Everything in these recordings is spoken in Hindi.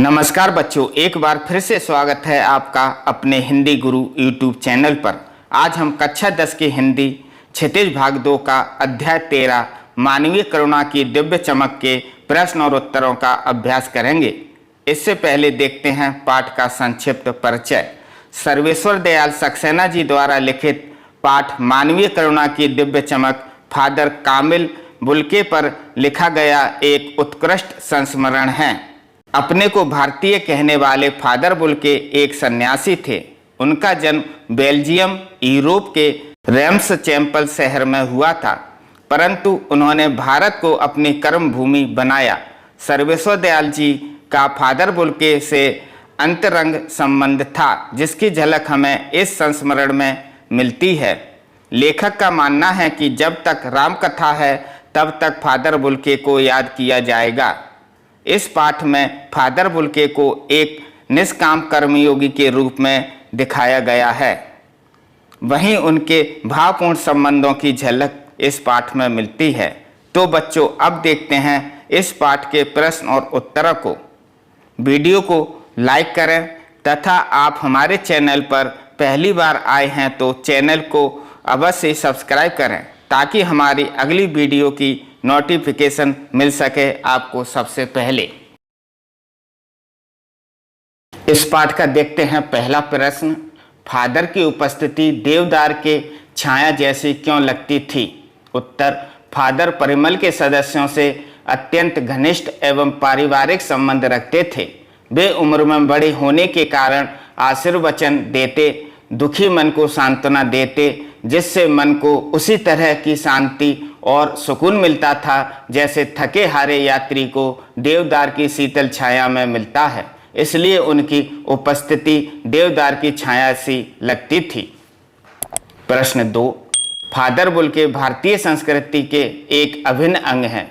नमस्कार बच्चों, एक बार फिर से स्वागत है आपका अपने हिंदी गुरु यूट्यूब चैनल पर। आज हम कक्षा 10 की हिंदी क्षितिज भाग 2 का अध्याय 13 मानवीय करुणा की दिव्य चमक के प्रश्न और उत्तरों का अभ्यास करेंगे। इससे पहले देखते हैं पाठ का संक्षिप्त परिचय। सर्वेश्वर दयाल सक्सेना जी द्वारा लिखित पाठ मानवीय करुणा की दिव्य चमक फादर कामिल बुल्के पर लिखा गया एक उत्कृष्ट संस्मरण है। अपने को भारतीय कहने वाले फादर बुल्के एक सन्यासी थे। उनका जन्म बेल्जियम यूरोप के रेम्स चैम्पल शहर में हुआ था, परंतु उन्होंने भारत को अपनी कर्म भूमि बनाया। सर्वेश्वर दयाल जी का फादर बुल्के से अंतरंग संबंध था, जिसकी झलक हमें इस संस्मरण में मिलती है। लेखक का मानना है कि जब तक राम कथा है तब तक फादर बुल्के को याद किया जाएगा। इस पाठ में फादर बुल्के को एक निष्काम कर्मयोगी के रूप में दिखाया गया है। वहीं उनके भावपूर्ण संबंधों की झलक इस पाठ में मिलती है। तो बच्चों, अब देखते हैं इस पाठ के प्रश्न और उत्तरों को। वीडियो को लाइक करें तथा आप हमारे चैनल पर पहली बार आए हैं तो चैनल को अवश्य सब्सक्राइब करें, ताकि हमारी अगली वीडियो की नोटिफिकेशन मिल सके आपको सबसे पहले। इस पाठ का देखते हैं पहला प्रश्न। फादर की उपस्थिति देवदार के छाया जैसी क्यों लगती थी? उत्तर, फादर परिमल के सदस्यों से अत्यंत घनिष्ठ एवं पारिवारिक संबंध रखते थे। वे उम्र में बड़े होने के कारण आशीर्वचन देते, दुखी मन को सांत्वना देते, जिससे मन को उसी तरह की शांति और सुकून मिलता था जैसे थके हारे यात्री को देवदार की शीतल छाया में मिलता है। इसलिए उनकी उपस्थिति देवदार की छाया सी लगती थी। प्रश्न 2, फादर बुल्के भारतीय संस्कृति के एक अभिन्न अंग हैं।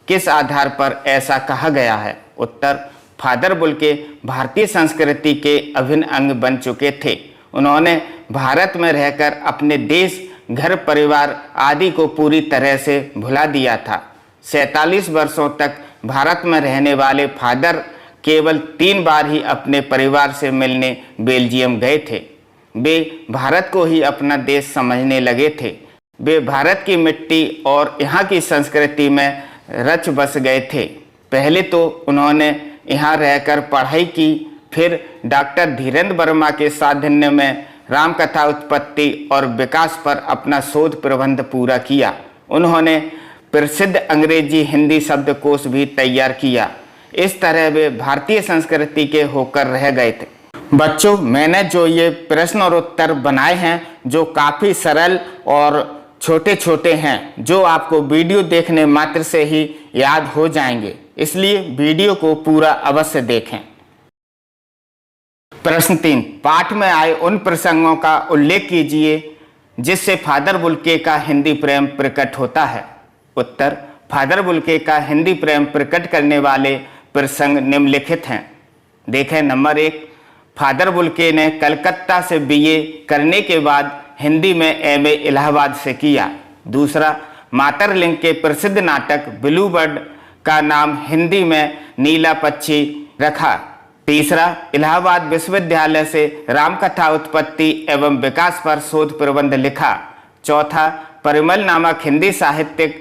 किस आधार पर ऐसा कहा गया है? उत्तर, फादर बुल्के भारतीय संस्कृति के अभिन्न अंग बन चुके थे। उन्होंने भारत में रहकर अपने देश, घर, परिवार आदि को पूरी तरह से भुला दिया था। 47 वर्षों तक भारत में रहने वाले फादर केवल 3 बार ही अपने परिवार से मिलने बेल्जियम गए थे। वे भारत को ही अपना देश समझने लगे थे। वे भारत की मिट्टी और यहाँ की संस्कृति में रच बस गए थे। पहले तो उन्होंने यहाँ रहकर पढ़ाई की, फिर डॉक्टर धीरेन्द्र वर्मा के सानिध्य में रामकथा उत्पत्ति और विकास पर अपना शोध प्रबंध पूरा किया। उन्होंने प्रसिद्ध अंग्रेजी हिंदी शब्दकोश भी तैयार किया। इस तरह वे भारतीय संस्कृति के होकर रह गए थे। बच्चों, मैंने जो ये प्रश्न और उत्तर बनाए हैं, जो काफ़ी सरल और छोटे छोटे हैं, जो आपको वीडियो देखने मात्र से ही याद हो जाएंगे, इसलिए वीडियो को पूरा अवश्य देखें। प्रश्न 3, पाठ में आए उन प्रसंगों का उल्लेख कीजिए जिससे फादर बुल्के का हिंदी प्रेम प्रकट होता है। उत्तर, फादर बुल्के का हिंदी प्रेम प्रकट करने वाले प्रसंग निम्नलिखित हैं। देखें, नंबर 1, फादर बुल्के ने कलकत्ता से बीए करने के बाद हिंदी में एमए इलाहाबाद से किया। दूसरा, मातरलिंग के प्रसिद्ध नाटक ब्लू बर्ड का नाम हिंदी में नीला पक्षी रखा। तीसरा, इलाहाबाद विश्वविद्यालय से रामकथा उत्पत्ति एवं विकास पर शोध प्रबंध लिखा। चौथा, परिमल नामक हिंदी साहित्यिक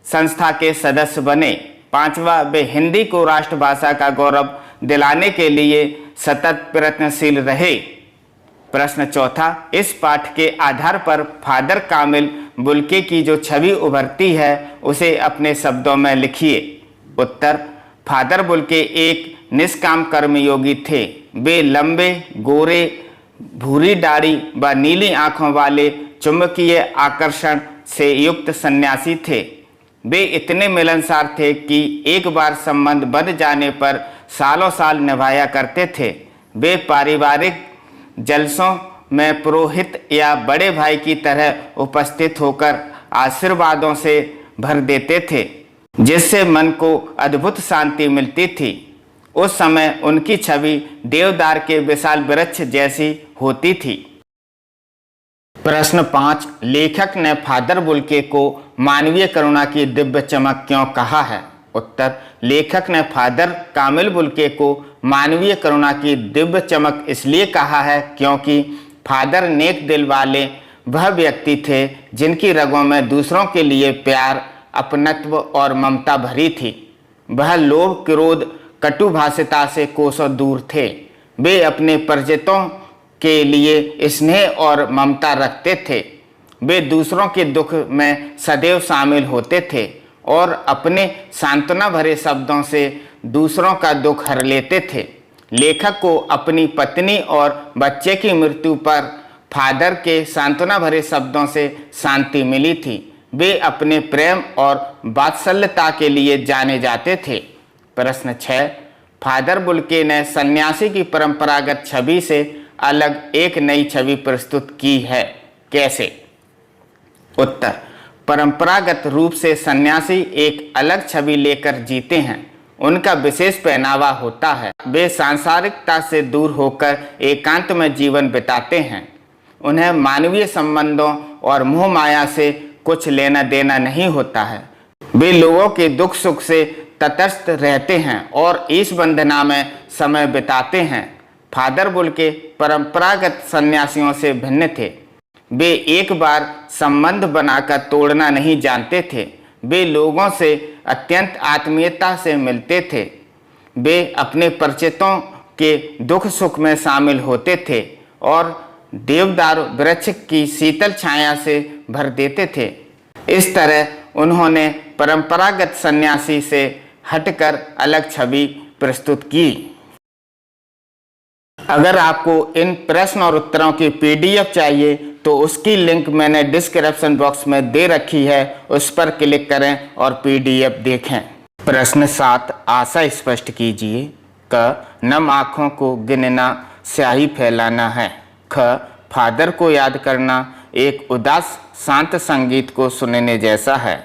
संस्था के सदस्य बने। पांचवा, वे हिंदी को राष्ट्रभाषा का गौरव दिलाने के लिए सतत प्रयत्नशील रहे। प्रश्न चौथा, इस पाठ के आधार पर फादर कामिल बुल्के की जो छवि उभरती है उसे अपने शब्दों में लिखिए। उत्तर, फादर बुल्के एक निष्काम कर्मयोगी थे। वे लंबे, गोरे, भूरी दाढ़ी व नीली आंखों वाले चुंबकीय आकर्षण से युक्त सन्यासी थे। वे इतने मिलनसार थे कि एक बार संबंध बंध जाने पर सालों साल निभाया करते थे। वे पारिवारिक जलसों में पुरोहित या बड़े भाई की तरह उपस्थित होकर आशीर्वादों से भर देते थे, जिससे मन को अद्भुत शांति मिलती थी। उस समय उनकी छवि देवदार के विशाल वृक्ष जैसी होती थी। प्रश्न 5, लेखक ने फादर बुल्के को मानवीय करुणा की दिव्य चमक क्यों कहा है? उत्तर, लेखक ने फादर कामिल बुल्के को मानवीय करुणा की दिव्य चमक इसलिए कहा है क्योंकि फादर नेक दिल वाले वह व्यक्ति थे जिनकी रगों में दूसरों के लिए प्यार, अपनत्व और ममता भरी थी। वह लोभ, क्रोध, कटुभाषिता से कोसों दूर थे। वे अपने परिचितों के लिए स्नेह और ममता रखते थे। वे दूसरों के दुख में सदैव शामिल होते थे और अपने सांत्वना भरे शब्दों से दूसरों का दुख हर लेते थे। लेखक को अपनी पत्नी और बच्चे की मृत्यु पर फादर के सांत्वना भरे शब्दों से शांति मिली थी। वे अपने प्रेम और वात्सल्यता के लिए जाने जाते थे। प्रश्न 6, फादर बुल्के ने सन्यासी की परंपरागत छवि से अलग एक नई छवि प्रस्तुत की है, कैसे? उत्तर, परंपरागत रूप से सन्यासी एक अलग छवि लेकर जीते हैं। उनका विशेष पहनावा होता है। वे सांसारिकता से दूर होकर एकांत में जीवन बिताते हैं। उन्हें मानवीय संबंधों और मोह माया से कुछ लेना देना नहीं होता है। वे लोगों के दुख सुख से तटस्थ रहते हैं और इस वंदना में समय बिताते हैं। फादर बुल्के परंपरागत सन्यासियों से भिन्न थे। वे एक बार संबंध बनाकर तोड़ना नहीं जानते थे। वे लोगों से अत्यंत आत्मीयता से मिलते थे। वे अपने परिचितों के दुख सुख में शामिल होते थे और देवदार वृक्ष की शीतल छाया से भर देते थे। इस तरह उन्होंने परंपरागत सन्यासी से हटकर अलग छवि प्रस्तुत की। अगर आपको इन प्रश्न और उत्तरों की PDF चाहिए तो उसकी लिंक मैंने डिस्क्रिप्शन बॉक्स में दे रखी है, उस पर क्लिक करें और PDF देखें। प्रश्न 7, आशा स्पष्ट कीजिए। क, नम आँखों को गिनना स्याही फैलाना है। ख, फादर को याद करना एक उदास शांत संगीत को सुनने जैसा है।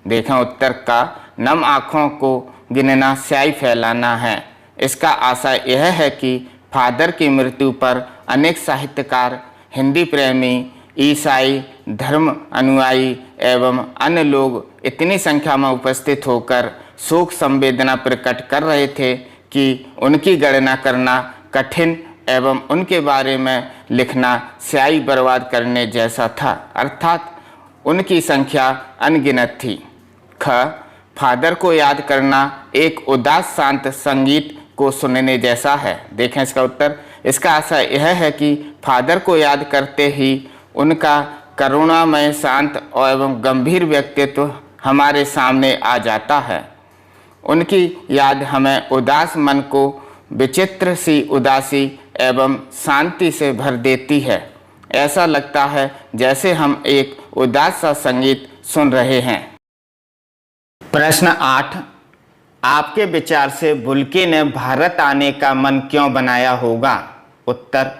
देखें उत्तर का, नम आँखों को गिनना स्याही फैलाना है। इसका आशय यह है कि फादर की मृत्यु पर अनेक साहित्यकार, हिंदी प्रेमी, ईसाई धर्म अनुयायी एवं अन्य लोग इतनी संख्या में उपस्थित होकर शोक संवेदना प्रकट कर रहे थे कि उनकी गणना करना कठिन एवं उनके बारे में लिखना स्याही बर्बाद करने जैसा था, अर्थात उनकी संख्या अनगिनत थी। ख, फादर को याद करना एक उदास शांत संगीत को सुनने जैसा है। देखें इसका उत्तर, इसका आशय यह है कि फादर को याद करते ही उनका करुणामय, शांत एवं गंभीर व्यक्तित्व हमारे सामने आ जाता है। उनकी याद हमें उदास मन को विचित्र सी उदासी एवं शांति से भर देती है। ऐसा लगता है जैसे हम एक उदास सा संगीत सुन रहे हैं। प्रश्न 8, आपके विचार से बुल्के ने भारत आने का मन क्यों बनाया होगा? उत्तर,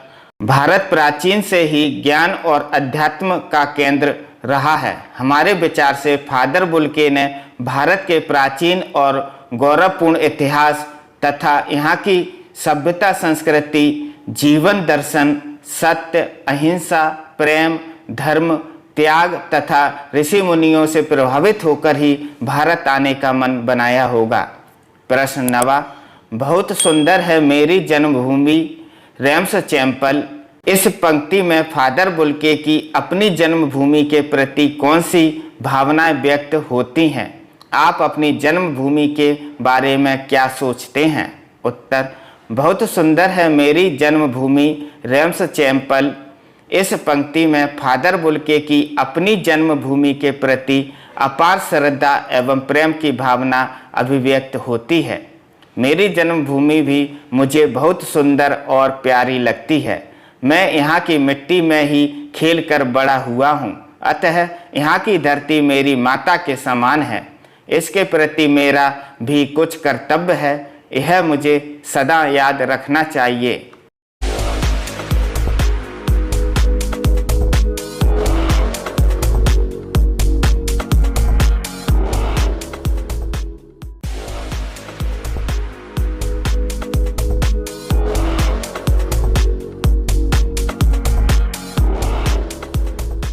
भारत प्राचीन से ही ज्ञान और अध्यात्म का केंद्र रहा है। हमारे विचार से फादर बुल्के ने भारत के प्राचीन और गौरवपूर्ण इतिहास तथा यहाँ की सभ्यता, संस्कृति, जीवन दर्शन, सत्य, अहिंसा, प्रेम, धर्म, त्याग तथा ऋषि मुनियों से प्रभावित होकर ही भारत आने का मन बनाया होगा। प्रश्न 9, बहुत सुंदर है मेरी जन्मभूमि रेम्स चैपल। इस पंक्ति में फादर बुल्के की अपनी जन्मभूमि के प्रति कौन सी भावनाएं व्यक्त होती हैं? आप अपनी जन्मभूमि के बारे में क्या सोचते हैं? उत्तर, बहुत सुंदर है मेरी जन्मभूमि रेम्स चैपल। इस पंक्ति में फादर बुल्के की अपनी जन्मभूमि के प्रति अपार श्रद्धा एवं प्रेम की भावना अभिव्यक्त होती है। मेरी जन्मभूमि भी मुझे बहुत सुंदर और प्यारी लगती है। मैं यहाँ की मिट्टी में ही खेलकर बड़ा हुआ हूँ, अतः यहाँ की धरती मेरी माता के समान है। इसके प्रति मेरा भी कुछ कर्तव्य है, यह मुझे सदा याद रखना चाहिए।